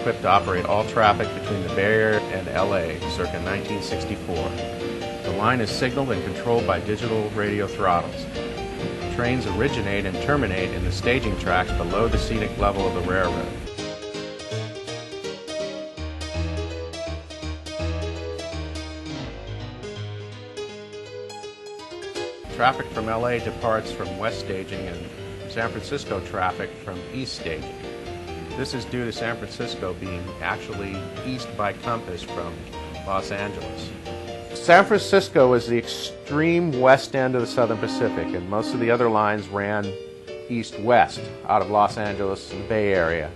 equipped to operate all traffic between the Bay Area and LA circa 1964. The line is signaled and controlled by digital radio throttles. Trains originate and terminate in the staging tracks below the scenic level of the railroad. Traffic from LA departs from west staging and San Francisco traffic from east staging. This is due to San Francisco being actually east by compass from Los Angeles. San Francisco is the extreme west end of the Southern Pacific, and most of the other lines ran east-west out of Los Angeles and the Bay Area.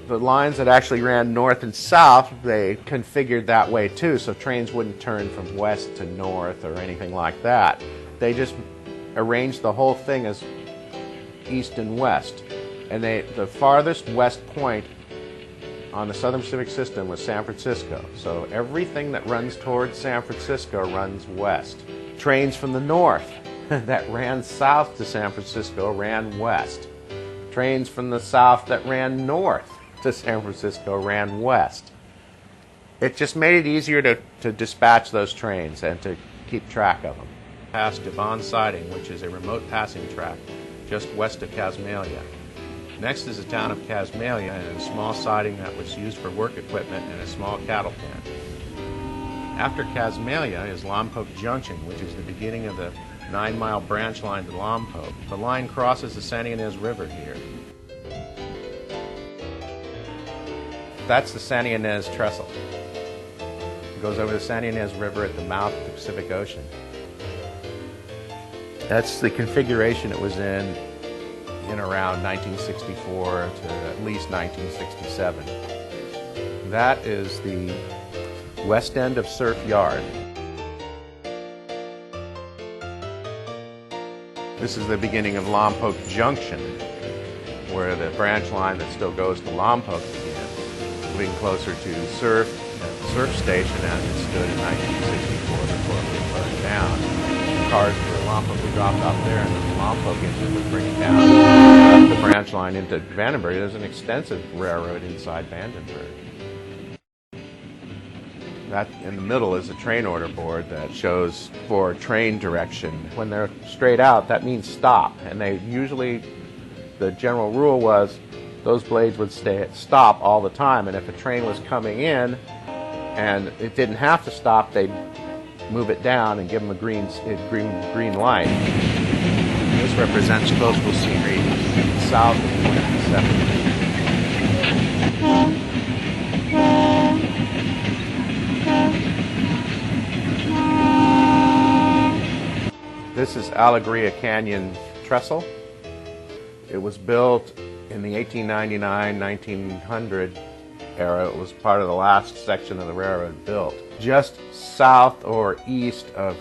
The lines that actually ran north and south, they configured that way too, so trains wouldn't turn from west to north or anything like that. They just arranged the whole thing as east and west. And the farthest west point on the Southern Pacific system was San Francisco. So everything that runs towards San Francisco runs west. Trains from the north that ran south to San Francisco ran west. Trains from the south that ran north to San Francisco ran west. It just made it easier to dispatch those trains and to keep track of them. Past Devon Siding, which is a remote passing track just west of Casmalia. Next is the town of Casmalia and a small siding that was used for work equipment and a small cattle pen. After Casmalia is Lompoc Junction, which is the beginning of the 9-mile branch line to Lompoc. The line crosses the San Ynez River here. That's the San Ynez Trestle. It goes over the San Ynez River at the mouth of the Pacific Ocean. That's the configuration it was in around 1964 to at least 1967. That is the west end of Surf Yard. This is the beginning of Lompoc Junction, where the branch line that still goes to Lompoc began, moving closer to Surf Station as it stood in 1964 before it was burned down. Cars for Lompoc were dropped off there, and the Lompoc engine would bring it down the branch line into Vandenberg. There's an extensive railroad inside Vandenberg. That in the middle is a train order board that shows for train direction. When they're straight out, that means stop, and the general rule was those blades would stay at stop all the time, and if a train was coming in and it didn't have to stop, they'd move it down and give them a green light. This represents coastal scenery south of 27. This is Alegria Canyon Trestle. It was built in the 1899-1900 era. It was part of the last section of the railroad built. Just south or east of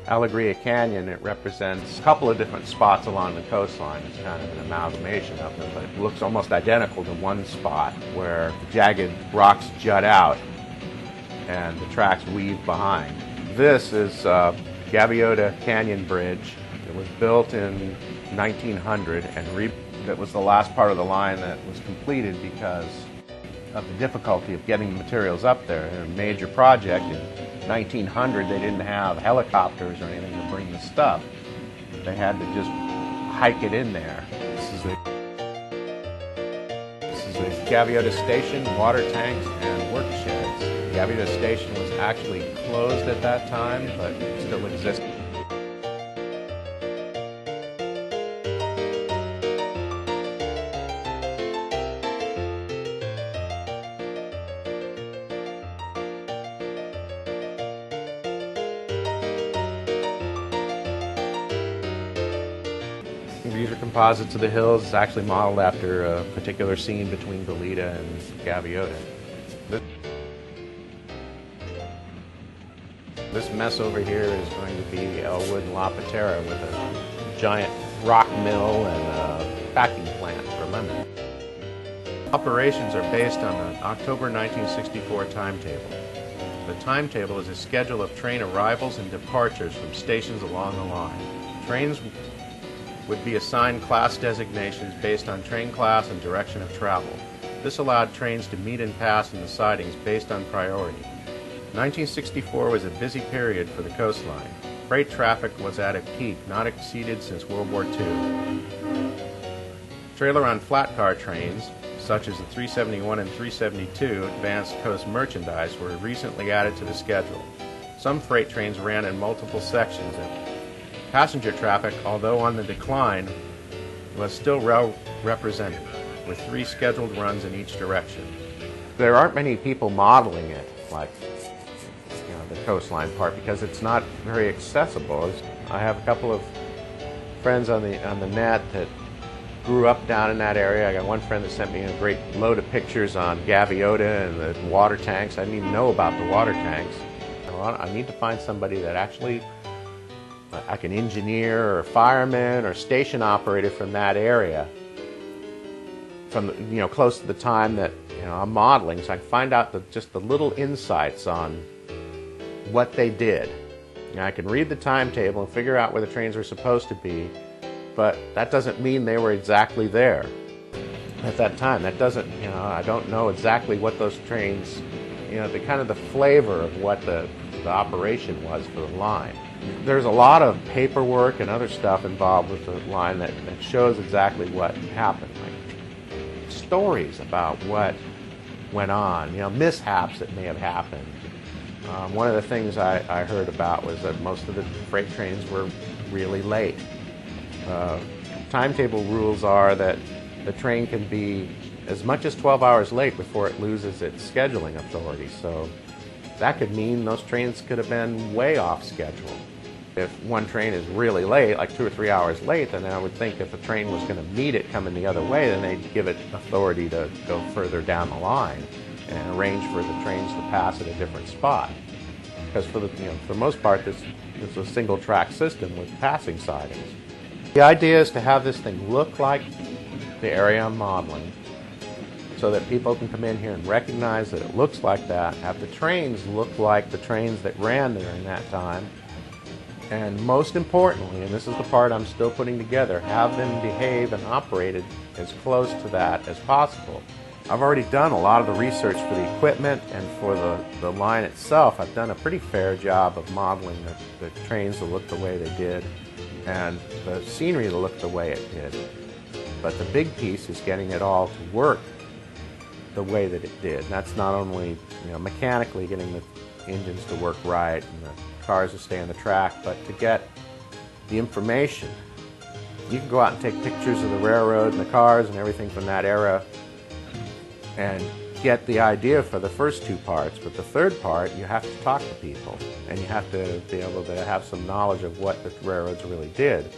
Alegria Canyon, it represents a couple of different spots along the coastline. It's kind of an amalgamation of them, but it looks almost identical to one spot where jagged rocks jut out and the tracks weave behind. This is Gaviota Canyon Bridge. It was built in 1900 and that was the last part of the line that was completed because of the difficulty of getting the materials up there. In a major project in 1900, they didn't have helicopters or anything to bring the stuff. They had to just hike it in there. This is the Gaviota Station, water tanks, and work sheds. Gaviota Station was actually closed at that time, but still existed. These are composites of the hills. It's actually modeled after a particular scene between Goleta and Gaviota. This mess over here is going to be Elwood and La Patera with a giant rock mill and a packing plant for lemon. Operations are based on the October 1964 timetable. The timetable is a schedule of train arrivals and departures from stations along the line. Trains would be assigned class designations based on train class and direction of travel. This allowed trains to meet and pass in the sidings based on priority. 1964 was a busy period for the coastline. Freight traffic was at a peak not exceeded since World War II. Trailer on flat car trains, such as the 371 and 372 Advanced Coast Merchandise, were recently added to the schedule. Some freight trains ran in multiple sections, and passenger traffic, although on the decline, was still well represented, with 3 scheduled runs in each direction. There aren't many people modeling it, like the coastline part, because it's not very accessible. I have a couple of friends on the net that grew up down in that area. I got one friend that sent me a great load of pictures on Gaviota and the water tanks. I didn't even know about the water tanks. I need to find somebody that actually, like an engineer or a fireman or station operator from that area, from close to the time that I'm modeling, so I can find out just the little insights on what they did. I can read the timetable and figure out where the trains were supposed to be, but that doesn't mean they were exactly there at that time. That doesn't, I don't know exactly what those trains, the kind of the flavor of what the operation was for the line. There's a lot of paperwork and other stuff involved with the line that shows exactly what happened. Like stories about what went on, mishaps that may have happened. One of the things I heard about was that most of the freight trains were really late. Timetable rules are that the train can be as much as 12 hours late before it loses its scheduling authority. So that could mean those trains could have been way off schedule. If one train is really late, like 2 or 3 hours late, then I would think if a train was going to meet it coming the other way, then they'd give it authority to go further down the line and arrange for the trains to pass at a different spot. Because for the most part, this is a single track system with passing sidings. The idea is to have this thing look like the area I'm modeling, so that people can come in here and recognize that it looks like that, have the trains look like the trains that ran during that time, and most importantly, and this is the part I'm still putting together, have them behave and operated as close to that as possible. I've already done a lot of the research for the equipment and for the line itself. I've done a pretty fair job of modeling the trains to look the way they did and the scenery to look the way it did. But the big piece is getting it all to work the way that it did. And that's not only mechanically getting the engines to work right and the cars to stay on the track, but to get the information. You can go out and take pictures of the railroad and the cars and everything from that era and get the idea for the first 2 parts, but the third part, you have to talk to people, and you have to be able to have some knowledge of what the railroads really did.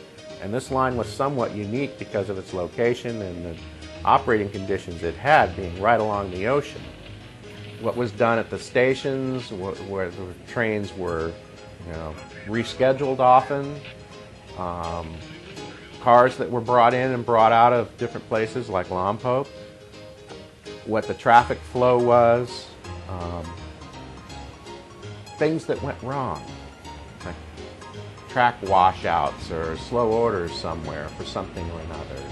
And this line was somewhat unique because of its location and the operating conditions it had, being right along the ocean. What was done at the stations, where the trains were rescheduled often, cars that were brought in and brought out of different places like Lompoc, what the traffic flow was, things that went wrong, like track washouts or slow orders somewhere for something or another,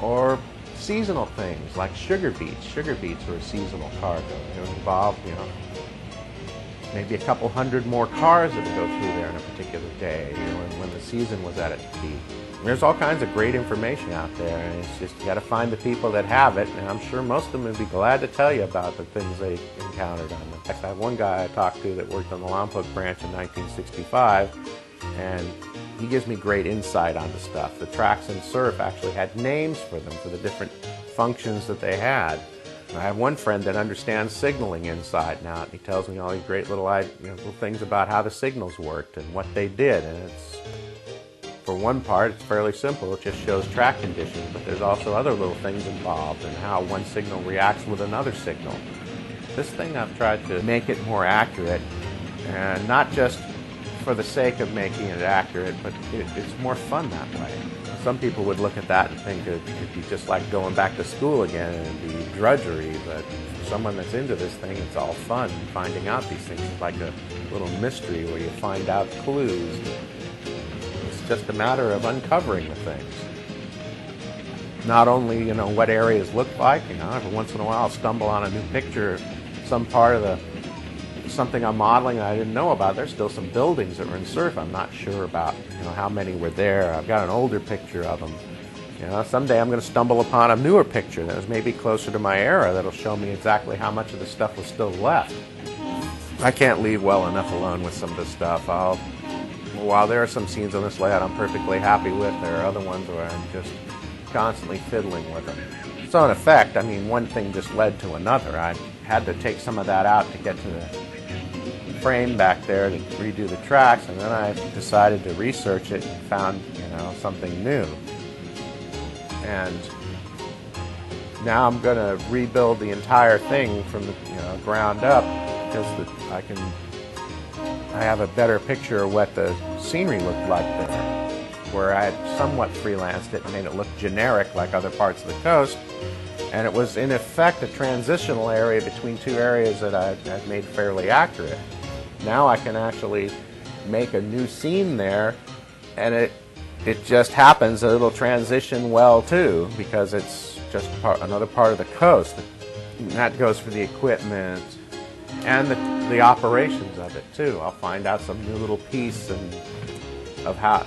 or seasonal things like sugar beets. Sugar beets were a seasonal cargo. It involved, maybe a couple hundred more cars that would go through there in a particular day, when the season was at its peak. There's all kinds of great information out there, and it's just you got to find the people that have it, and I'm sure most of them would be glad to tell you about the things they encountered on them. In fact, I have one guy I talked to that worked on the Lompoc branch in 1965, and he gives me great insight on the stuff. The tracks and surf actually had names for them, for the different functions that they had. I have one friend that understands signaling inside and out, and he tells me all these great little things about how the signals worked and what they did, and it's, for one part, it's fairly simple. It just shows track conditions, but there's also other little things involved in how one signal reacts with another signal. This thing I've tried to make it more accurate, and not just for the sake of making it accurate, but it's more fun that way. Some people would look at that and think it'd be just like going back to school again and it'd be drudgery, but for someone that's into this thing, it's all fun finding out these things. It's like a little mystery where you find out clues. It's just a matter of uncovering the things. not only, what areas look like, every once in a while I'll stumble on a new picture, some part of something I'm modeling I didn't know about. There's still some buildings that were in surf I'm not sure about, how many were there. I've got an older picture of them. Someday I'm going to stumble upon a newer picture that was maybe closer to my era that'll show me exactly how much of the stuff was still left. I can't leave well enough alone with some of this stuff. While there are some scenes on this layout I'm perfectly happy with, there are other ones where I'm just constantly fiddling with them. So in effect, one thing just led to another. I had to take some of that out to get to the frame back there to redo the tracks, and then I decided to research it and found, something new. And now I'm going to rebuild the entire thing from the ground up because I have a better picture of what the scenery looked like there, where I had somewhat freelanced it and made it look generic like other parts of the coast. And it was, in effect, a transitional area between two areas that I had made fairly accurate. Now I can actually make a new scene there, and it just happens that it'll transition well, too, because it's just another part of the coast. And that goes for the equipment and the operations of it, too. I'll find out some new little piece of how,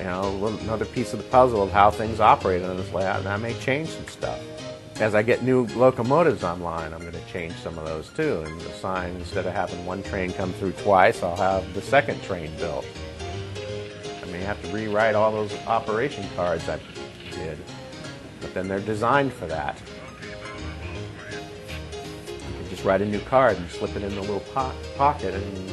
another piece of the puzzle of how things operate on this layout, and I may change some stuff. As I get new locomotives online, I'm going to change some of those too, and assign, instead of having one train come through twice, I'll have the second train built. I may have to rewrite all those operation cards I did, but then they're designed for that. You can just write a new card and slip it in the little pocket and